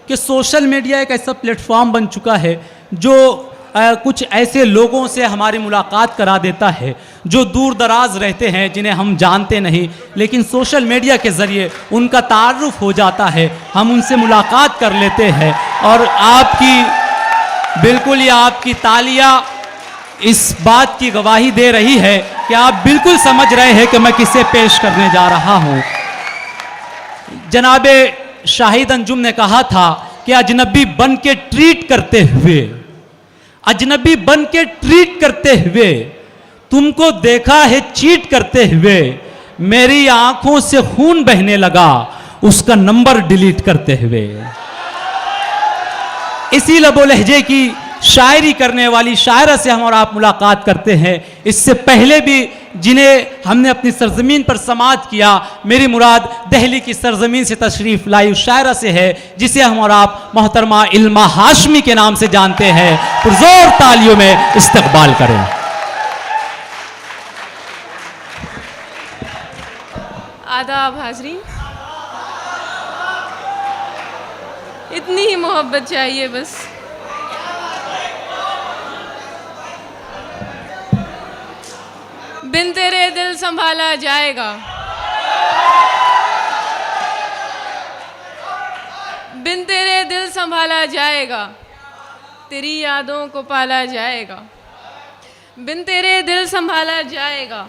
कि social media एक ऐसा प्लेटफॉर्म बन चुका है जो कुछ ऐसे लोगों से हमारी मुलाकात करा देता है जो दूर दराज रहते हैं, जिन्हें हम जानते नहीं, लेकिन सोशल मीडिया के ज़रिए उनका तारुफ हो जाता है, हम उनसे मुलाकात कर लेते हैं। और आपकी बिल्कुल ही आपकी तालियां इस बात की गवाही दे रही है कि आप बिल्कुल समझ रहे हैं कि मैं किसे पेश करने जा रहा हूं। जनाबे शाहिद अंजुम ने कहा था कि अजनबी बन के ट्रीट करते हुए, अजनबी बन के ट्रीट करते हुए, तुमको देखा है चीट करते हुए, मेरी आंखों से खून बहने लगा उसका नंबर डिलीट करते हुए। इसी लबो लहजे की शायरी करने वाली शायरा से हम और आप मुलाकात करते हैं। इससे पहले भी जिन्हें हमने अपनी सरजमीन पर समाअत किया, मेरी मुराद दिल्ली की सरजमीन से तशरीफ़ लाई उस शायरा से है जिसे हम और आप मोहतरमा इल्मा हाशमी के नाम से जानते हैं। पुरजोर तालियों में इस्तकबाल करें। आदाब हाज़रीन, इतनी ही मोहब्बत चाहिए बस। बिन तेरे दिल संभाला जाएगा, बिन तेरे दिल संभाला जाएगा, तेरी यादों को पाला जाएगा। बिन तेरे दिल संभाला जाएगा,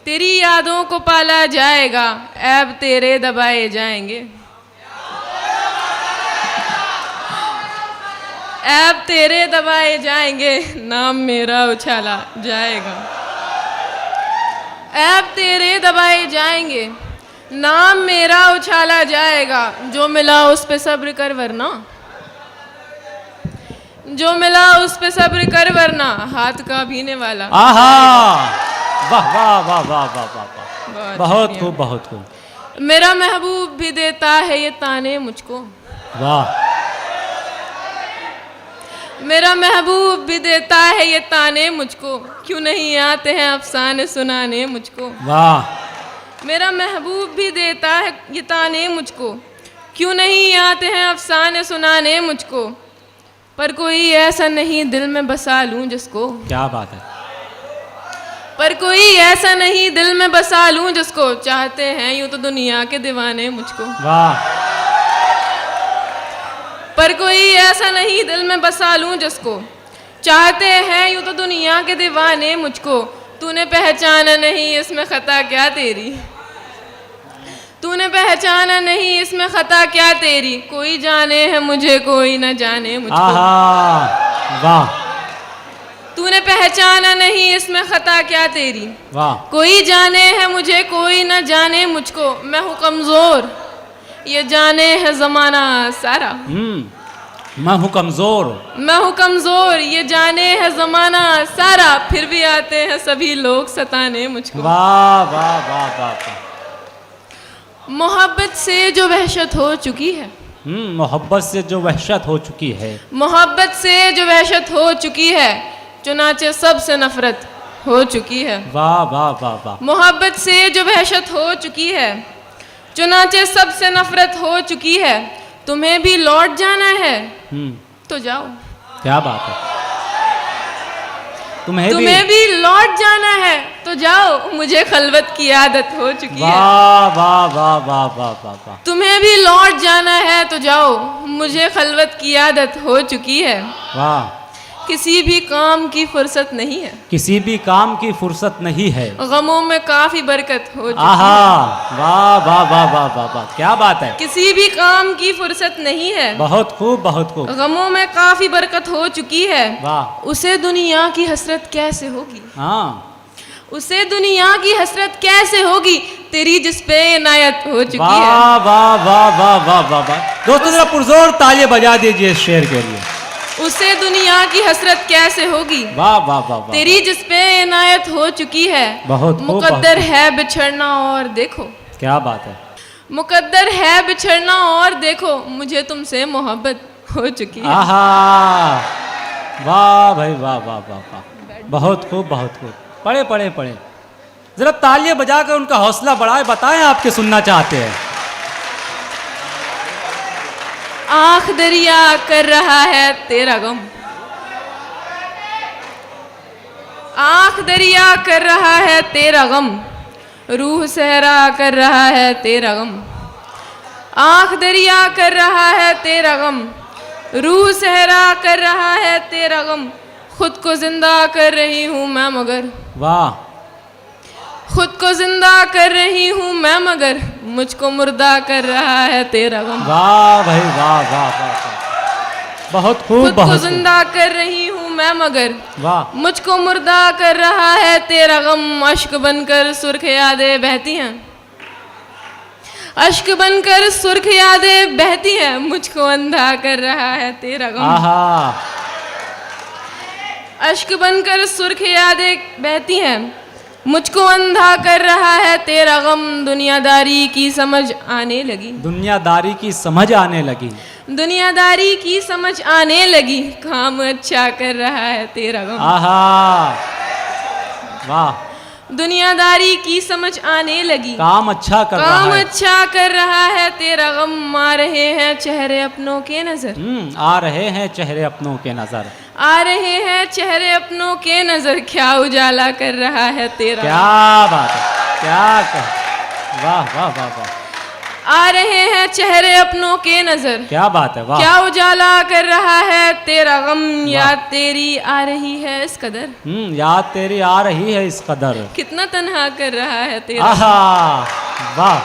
तेरी यादों को पाला जाएगा, ऐब तेरे दबाए जाएंगे, ऐब तेरे दबाए जाएंगे, नाम मेरा उछाला जाएगा। ऐब तेरे दबाए जाएंगे, नाम मेरा उछाला जाएगा। जो मिला उस पे सब्र कर वरना, जो मिला उस पे सब्र कर वरना, हाथ का भीने वाला। आहा, वाह वाह वाह वाह वाह वाह, बहुत खूब बहुत खूब। मेरा महबूब भी देता है ये ताने मुझको, वाह। मेरा महबूब भी देता है ये ताने मुझको, क्यों नहीं आते हैं अफसाने सुनाने मुझको। वाह। मेरा महबूब भी देता है ये ताने मुझको, क्यों नहीं आते हैं अफसाने सुनाने मुझको। पर कोई ऐसा नहीं दिल में बसा लूं जिसको, क्या बात है। पर कोई ऐसा नहीं दिल में बसा लूं जिसको, चाहते हैं यूं तो दुनिया के दीवाने मुझको। वाह। पर कोई ऐसा नहीं दिल में बसा लूं जिसको, चाहते हैं यूं तो दुनिया के दीवाने मुझको। तूने पहचाना नहीं इसमें खता क्या तेरी, तूने पहचाना नहीं इसमें खता क्या तेरी। कोई जाने है मुझे कोई न जाने मुझको। वाह। तूने पहचाना नहीं इसमें खता क्या तेरी, वाह। कोई जाने है मुझे कोई न जाने मुझको। मैं हूँ कमजोर ये जाने है जमाना सारा, मैं हूँ कमजोर, मैं हूँ कमजोर ये जाने है जमाना सारा, फिर भी आते हैं सभी लोग सताने मुझको। वाह वाह वाह वाह। मोहब्बत से जो वहशत हो चुकी है, मोहब्बत से जो वहशत हो चुकी है, मोहब्बत से जो वहशत हो चुकी है, चुनाचे सबसे नफरत हो चुकी है। वाह वाह वाह वाह। मोहब्बत से जो वहशत हो चुकी है, चुनाचे सबसे नफरत हो चुकी है। तुम्हें भी लौट जाना है तो जाओ। क्या बात है। तुम्हें भी लौट जाना है तो जाओ, मुझे खलवत की आदत हो चुकी है। वाह वाह वाह वाह वाह वाह। तुम्हें भी लौट जाना है तो जाओ, मुझे खलवत की आदत हो चुकी है। वाह। किसी भी काम की फुर्सत नहीं है, किसी भी काम की फुर्सत नहीं है, गमों में काफी बरकत हो चुकी है। वाह वाह वाह वाह वाह वाह, क्या बात है। किसी भी काम की फुर्सत नहीं है, बहुत खूब बहुत खूब। गमों में काफी बरकत हो चुकी है। वाह। उसे दुनिया की हसरत कैसे होगी, हाँ, उसे दुनिया की हसरत कैसे होगी, तेरी जिस पे इनायत हो चुकी है। वाह वाह वाह वाह वाह वाह वाह। दोस्तों जरा पुरजोर तालियां बजा दीजिए इस शेर के लिए। उसे दुनिया की हसरत कैसे होगी, वाह वाह वाह वाह। तेरी जिस पे इनायत हो चुकी है। बहुत खूब, मुकद्दर है बिछड़ना और देखो, क्या बात है। मुकद्दर है बिछड़ना और देखो, मुझे तुमसे मोहब्बत हो चुकी है। आहा, वाह भाई वाह वाह वाह वाह, बहुत खूब बहुत खूब। पढ़े पढ़े पढ़े, जरा तालियां बजाकर उनका हौसला बढ़ाए, बताएं आप क्या सुनना चाहते हैं। आँख दरिया कर रहा है तेरा गम, आँख दरिया कर रहा है तेरा गम, रूह सहरा कर रहा है तेरा गम, आँख दरिया कर रहा है तेरा गम, रूह सहरा कर रहा है तेरा गम, खुद को जिंदा कर रही हूँ मैं मगर, वाह, खुद को जिंदा कर रही हूँ मैं मगर, मुझको मुर्दा कर रहा है तेरा गम। वाह भाई वाह वाह वाह वाह। बहुत खूब, खुद को बहुत खूब। जिंदा कर रही हूँ मैं मगर, वाह, मुझको मुर्दा कर रहा है तेरा गम, अश्क बनकर सुर्ख यादें बहती हैं, अश्क बनकर सुर्ख यादें बहती हैं, मुझको अंधा कर रहा है तेरा गम, आहा, अश्क बनकर सुर्ख यादें बहती हैं, मुझको अंधा कर रहा है तेरा गम, दुनियादारी की समझ आने लगी, दुनियादारी की समझ आने लगी, दुनियादारी की समझ आने लगी, काम अच्छा कर रहा है तेरा गम, आहा, वाह, दुनियादारी की समझ आने लगी, काम अच्छा कर रहा काम है। अच्छा कर रहा है तेरा गम, आ रहे हैं चेहरे अपनों के नजर, आ रहे हैं चेहरे अपनों के नजर, आ रहे हैं चेहरे अपनों के नजर, क्या उजाला कर रहा है तेरा क्या गम, बात है, क्या कह, वाह वाह वाह वाह, आ रहे हैं चेहरे अपनों के नजर, क्या बात है, वाह, क्या उजाला कर रहा है तेरा गम, याद तेरी आ रही है इस कदर, याद तेरी आ रही है इस कदर, कितना तन्हा कर रहा है तेरा, आहा, वाह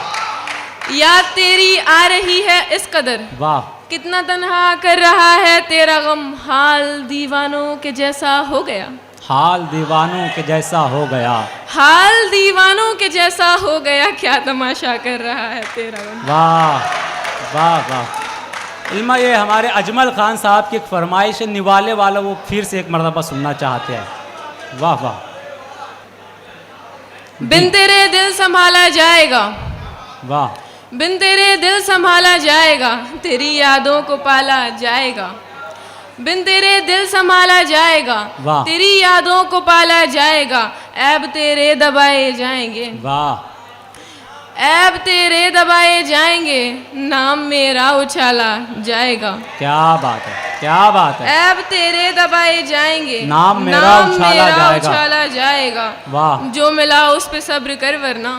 याद तेरी आ रही है इस कदर, वाह, कितना तन्हा कर रहा है तेरा गम, हाल दीवानों के जैसा हो गया, हाल दीवानों के जैसा हो गया, हाल दीवानों के जैसा हो गया, क्या तमाशा कर रहा है तेरा गम। वाह वाह वाह। इल्मा, ये हमारे अजमल खान साहब की एक फरमाइश है, निवाले वाला, वो फिर से एक मरतबा सुनना चाहते हैं। वाह वाह। बिन तेरे दिल संभाला जाएगा, वाह, बिन तेरे दिल संभाला जाएगा, तेरी यादों को पाला जाएगा, बिन तेरे दिल संभाला जाएगा, वाह। तेरी यादों को पाला जाएगा, ऐब तेरे दबाए जाएंगे, वाह, ऐब तेरे दबाए जाएंगे, नाम मेरा उछाला जाएगा, क्या बात है, क्या बात है, ऐब तेरे दबाए जाएंगे, नाम मेरा उछाला उछाला जाएगा, वाह, जो मिला उस पे सब्र कर वरना,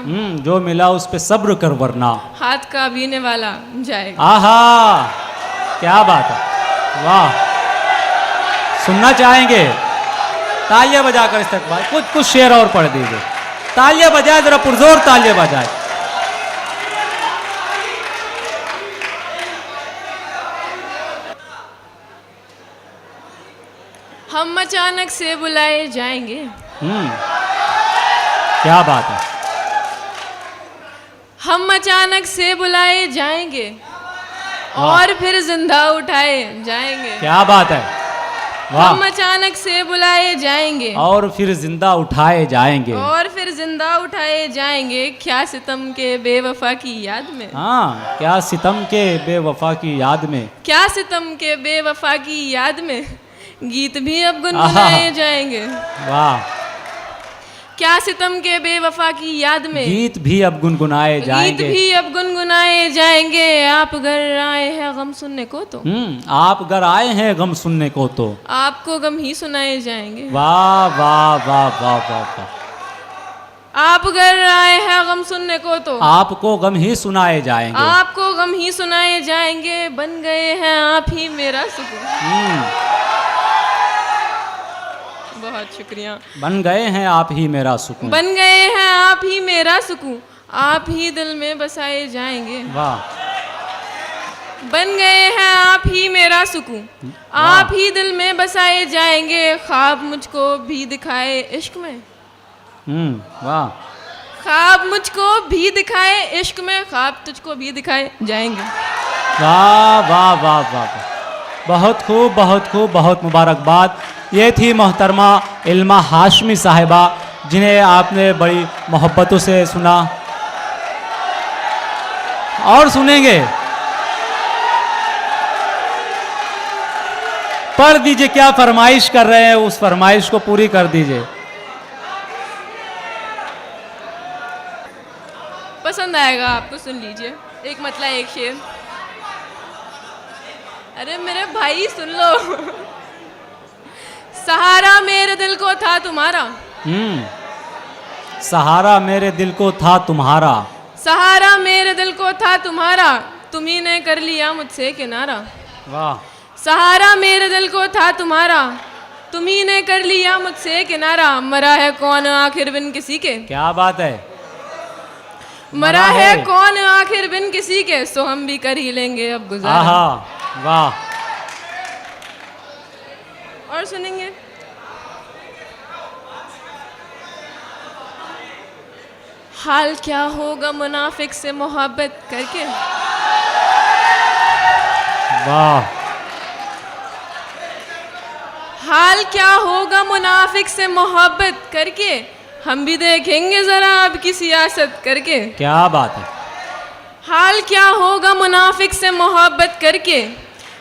जो मिला उस पे सब्र कर वरना हाथ का बीने वाला जाएगा। आहा, क्या बात है, वाह। सुनना चाहेंगे? तालियां बजाकर इस्तकबाल, कुछ शेर और पढ़ दीजिए, तालियां बजाए, जरा पुरजोर तालियां बजाए। हम अचानक से बुलाए जाएंगे, क्या बात है, हम अचानक से बुलाए जाएंगे, और फिर जिंदा उठाए जाएंगे, क्या बात है, वाह। हम अचानक से बुलाए जाएंगे, और फिर जिंदा उठाए जाएंगे, और फिर जिंदा उठाए जाएंगे, क्या सितम के बेवफा की याद में, हाँ, क्या सितम के बेवफा की याद में, क्या सितम के बेवफा की याद में, गीत भी अब गुनगुनाए जाएंगे, वाह। क्या सितम के बेवफा की याद में, गीत भी अब गुनगुनाए जाएंगे, गीत भी अब गुनगुनाए जाएंगे, आप घर आए हैं गम सुनने को तो, आप घर आए हैं गम सुनने को तो, आपको गम ही सुनाए जाएंगे, वाह वाह वाह वाह वाह वाह। आप घर आए हैं गम सुनने को तो, आपको गम ही सुनाए जाएंगे, आपको गम ही सुनाए जाएंगे, बन गए हैं आप ही मेरा सुकून। बहुत शुक्रिया। बन गए हैं आप ही मेरा सुकून, बन गए हैं आप ही मेरा सुकून, आप ही दिल में बसाए जाएंगे, वाह। बन गए हैं आप ही मेरा सुकून, आप ही दिल में बसाए जाएंगे, ख्वाब मुझको भी दिखाए इश्क में, वाह। ख्वाब मुझको भी दिखाए इश्क में, ख्वाब तुझको भी दिखाए जाएंगे। वाह वाह वाह वाह वाह। बहुत खूब, बहुत खूब, बहुत मुबारकबाद। ये थी मोहतरमा इल्मा हाशमी साहिबा, जिन्हें आपने बड़ी मोहब्बतों से सुना और सुनेंगे। पढ़ दीजिए, क्या फरमाइश कर रहे हैं, उस फरमाइश को पूरी कर दीजिए। पसंद आएगा आपको, सुन लीजिए। एक मतला एक शेर। अरे मेरे भाई सुन लो। सहारा मेरे दिल को था तुम्हारा, सहारा मेरे दिल को था तुम्हारा, सहारा मेरे दिल को था तुम्हारा, तुम्ही ने कर लिया मुझसे किनारा। वाह। सहारा मेरे दिल को था तुम्हारा, तुम्ही ने कर लिया मुझसे किनारा। मरा है कौन आखिर बिन किसी के, क्या बात है। मरा है कौन आखिर बिन किसी के, सो हम भी कर ही लेंगे अब गुजारा। आहा, वाह। और सुनेंगे। हाल क्या होगा मुनाफिक से मोहब्बत करके, वाह। हाल क्या होगा मुनाफिक से मोहब्बत करके, हम भी देखेंगे जरा अब की सियासत करके। क्या बात है। हाल क्या होगा मुनाफिक से मोहब्बत करके,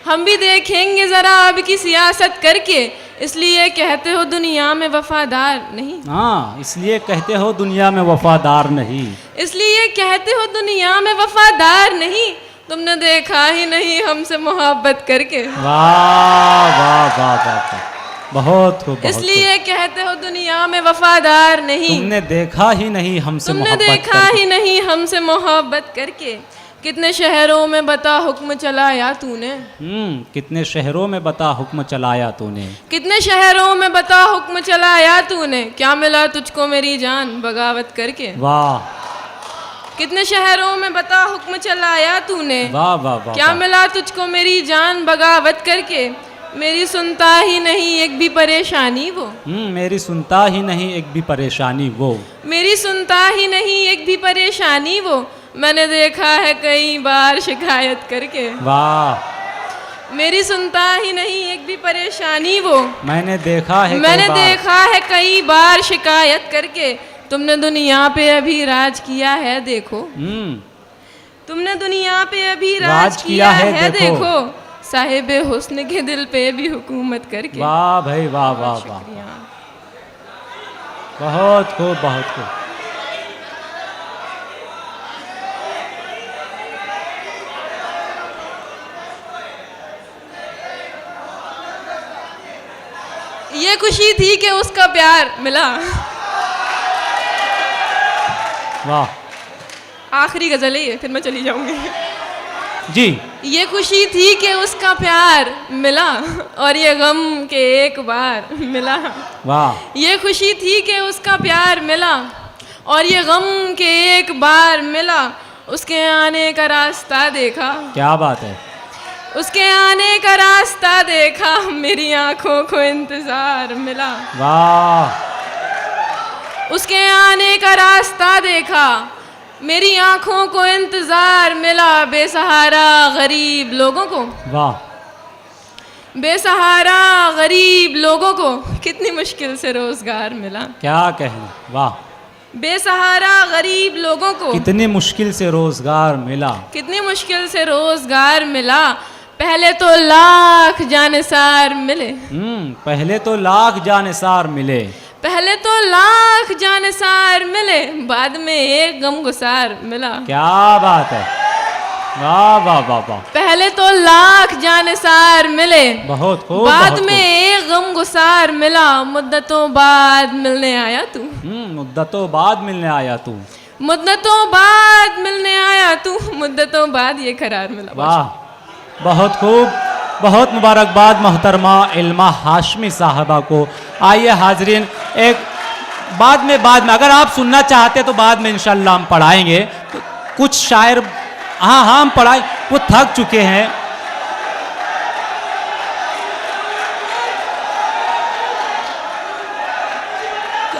हम भी देखेंगे जरा अब की सियासत करके। इसलिए कहते हो दुनिया में वफादार नहीं, हाँ, इसलिए कहते हो दुनिया में वफादार नहीं, इसलिए कहते हो दुनिया में वफादार नहीं। तुमने देखा ही नहीं हमसे मोहब्बत करके। वाह वाह वाह वाह वाह, बहुत खूब, बहुत इसलिए कहते हो दुनिया में वफादार खूब। नहीं, तुमने देखा ही नहीं हमसे तुमने मोहब्बत देखा करके। ही नहीं हमसे मोहब्बत करके। कितने शहरों में बता हुक्म चलाया तूने, कितने शहरों में बता हुक्म चलाया तूने, कितने शहरों में बता हुक्म चलाया तूने। क्या मिला तुझको मेरी जान बगावत करके। वाह। कितने शहरों में बता हुक्म चलाया तूने, वाह वाह वाह, क्या मिला तुझको मेरी जान बगावत करके। मेरी सुनता ही नहीं एक भी परेशानी वो, मेरी सुनता ही नहीं एक भी परेशानी वो, मेरी सुनता ही नहीं एक भी परेशानी वो। मैंने देखा है कई बार शिकायत करके। वाह। मेरी सुनता ही नहीं एक भी परेशानी वो, मैंने देखा है, मैंने कई बार। देखा है कई बार शिकायत करके। तुमने दुनिया पे अभी राज किया है देखो, तुमने दुनिया पे अभी राज किया है देखो। साहिब हुस्न के दिल पे भी हुकूमत करके। वाह भाई वाह वाह वाह, बहुत खूब, बहुत खूब। ये खुशी थी कि उसका प्यार मिला। वाह। आखिरी गजल है ये, फिर मैं चली जाऊंगी। जी। ये खुशी थी कि उसका प्यार मिला, और ये गम के एक बार मिला। वाह। ये खुशी थी कि उसका प्यार मिला, और ये गम के एक बार मिला। उसके आने का रास्ता देखा, क्या बात है। उसके आने का रास्ता देखा, मेरी आंखों को इंतजार मिला। वाह। उसके आने का रास्ता देखा, मेरी आंखों को इंतजार मिला। बेसहारा गरीब लोगों को, वाह। बेसहारा गरीब लोगों को कितनी मुश्किल से रोजगार मिला। क्या कहना। वाह। बेसहारा गरीब लोगों को कितनी मुश्किल से रोजगार मिला, कितनी मुश्किल से रोजगार मिला। पहले तो लाख जानिसार मिले, पहले तो लाख जानिसार मिले, पहले तो लाख जानिसार मिले, बाद में एक गमगुसार मिला। क्या बात है। वाह वाह वाह वाह, पहले तो लाख जानिसार मिले, बहुत खूब, बाद बहुत में एक गमगुसार मिला। मुद्दतों बाद मिलने आया तू, मुद्दतों बाद मिलने आया तू, मुद्दतों बाद मिलने आया तू, मुद्दतों बाद ये करार मिला। वाह, बहुत खूब, बहुत मुबारकबाद मोहतरमा इल्मा हाशमी साहबा को। आइए हाजरीन, एक बाद में अगर आप सुनना चाहते तो बाद में इंशाल्लाह हम पढ़ाएंगे कुछ शायर। हाँ हम पढ़ाए, वो थक चुके हैं।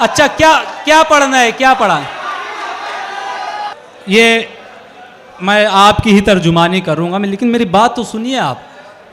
अच्छा, क्या पढ़ना है, क्या पढ़ा। ये मैं आपकी ही तर्जुमानी करूंगा मैं, लेकिन मेरी बात तो सुनिए आप।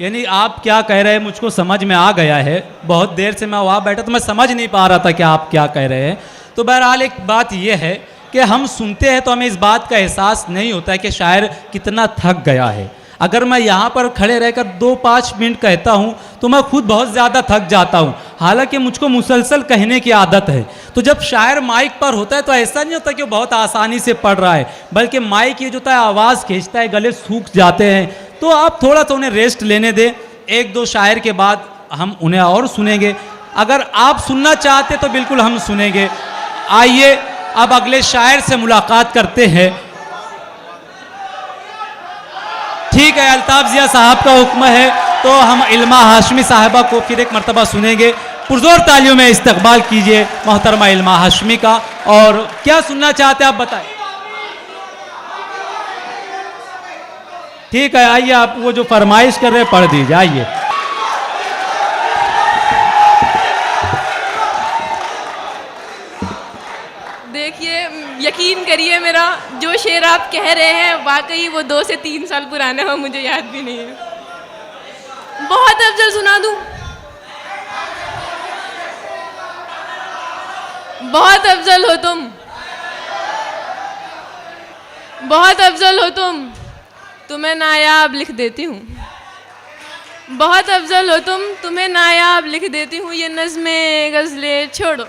यानी आप क्या कह रहे हैं मुझको समझ में आ गया है। बहुत देर से मैं वहाँ बैठा तो मैं समझ नहीं पा रहा था कि आप क्या कह रहे हैं। तो बहरहाल एक बात यह है कि हम सुनते हैं तो हमें इस बात का एहसास नहीं होता है कि शायर कितना थक गया है। अगर मैं यहाँ पर खड़े रहकर 2-5 मिनट कहता हूँ तो मैं खुद बहुत ज़्यादा थक जाता हूँ, हालांकि मुझको मुसलसल कहने की आदत है। तो जब शायर माइक पर होता है तो ऐसा नहीं होता कि वो बहुत आसानी से पढ़ रहा है, बल्कि माइक ये जो होता है आवाज़ खींचता है, गले सूख जाते हैं, तो आप थोड़ा सा उन्हें रेस्ट लेने दें। एक दो शायर के बाद हम उन्हें और सुनेंगे। अगर आप सुनना चाहते तो बिल्कुल हम सुनेंगे। आइए अब अगले शायर से मुलाकात करते हैं। ठीक है, अल्ताफ जिया साहब का हुक्म है तो हम इल्मा हाशमी साहिबा को फिर एक मर्तबा सुनेंगे। पुरजोर तालियों में इस्तकबाल कीजिए मोहतरमा इल्मा हाशमी का। और क्या सुनना चाहते हैं आप बताएं। ठीक है, आइए आप वो जो फरमाइश कर रहे हैं पढ़ दीजिए। आइए। देखिए, यकीन करिए मेरा जो शेर आप कह रहे हैं वाकई वो 2 से 3 साल पुराना है, मुझे याद भी नहीं है। बहुत अफजल सुना दूं? बहुत अफजल हो तुम, बहुत अफजल हो तुम, तुम्हें नायाब लिख देती हूँ। बहुत अफजल हो तुम, तुम्हें नायाब लिख देती हूँ। ये नज़्में गज़लें छोड़ो,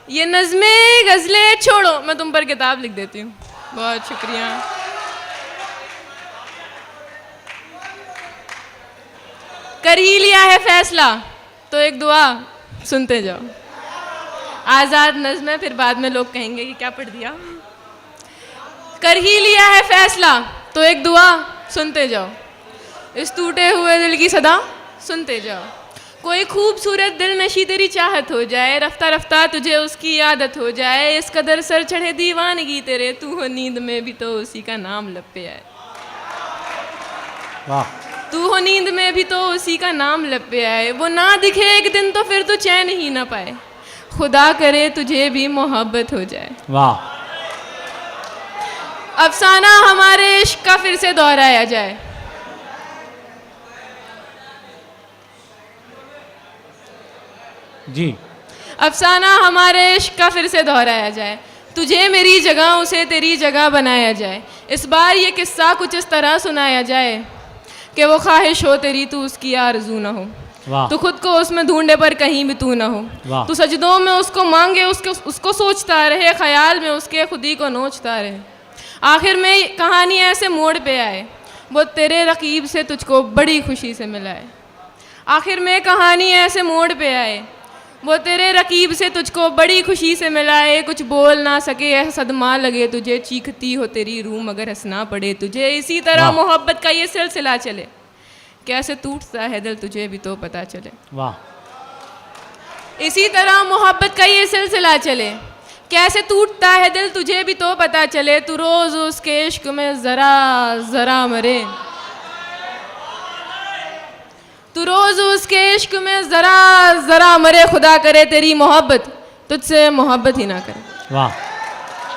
ये नज़्में गज़लें छोड़ो, मैं तुम पर किताब लिख देती हूँ। बहुत शुक्रिया। कर ही लिया है फैसला तो एक दुआ सुनते जाओ। आज़ाद नज़्म है, फिर बाद में लोग कहेंगे कि क्या पढ़ दिया। कर ही लिया है फैसला तो एक दुआ सुनते जाओ। इस टूटे हुए दिल की सदा सुनते जाओ। कोई खूबसूरत दिल नशी तेरी चाहत हो जाए, रफ्ता रफ्ता तुझे उसकी आदत हो जाए। इस कदर सर चढ़े दीवानगी तेरे, तू हो नींद में भी तो उसी का नाम लब पे आए। वाह। तू हो नींद में भी तो उसी का नाम लब पे आए। वो ना दिखे एक दिन तो फिर तू चैन ही ना पाए। खुदा करे तुझे भी मोहब्बत हो जाए। वाह। अफसाना हमारे इश्क का फिर से दोहराया जाए। जी। अफसाना हमारे इश्क का फिर से दोहराया जाए। तुझे मेरी जगह उसे तेरी जगह बनाया जाए। इस बार ये किस्सा कुछ इस तरह सुनाया जाए कि वो ख्वाहिश हो तेरी तू उसकी आरज़ू ना हो। वाह। तू खुद को उसमें ढूंढे पर कहीं भी तू ना हो। वाह। तू सजदों में उसको मांगे, उसको सोचता रहे, ख्याल में उसके खुद ही को नोचता रहे। आखिर में कहानी ऐसे मोड़ पे आए, वो तेरे रकीब से तुझको बड़ी खुशी से मिलाए। आखिर में कहानी ऐसे मोड़ पे आए, वो तेरे रकीब से तुझको बड़ी खुशी से मिलाए। कुछ बोल ना सके ऐसा सदमा लगे तुझे, चीखती हो तेरी रूह मगर हंसना पड़े तुझे। इसी तरह मोहब्बत का ये सिलसिला चले, कैसे टूटता है दिल तुझे भी तो पता चले। वाह। इसी तरह मोहब्बत का ये सिलसिला चले, कैसे टूटता है दिल तुझे भी तो पता चले। तू रोज उसके इश्क में जरा जरा मरे, तू रोज उसके इश्क में जरा जरा मरे। खुदा करे तेरी मोहब्बत तुझसे मोहब्बत ही ना करे। वाह।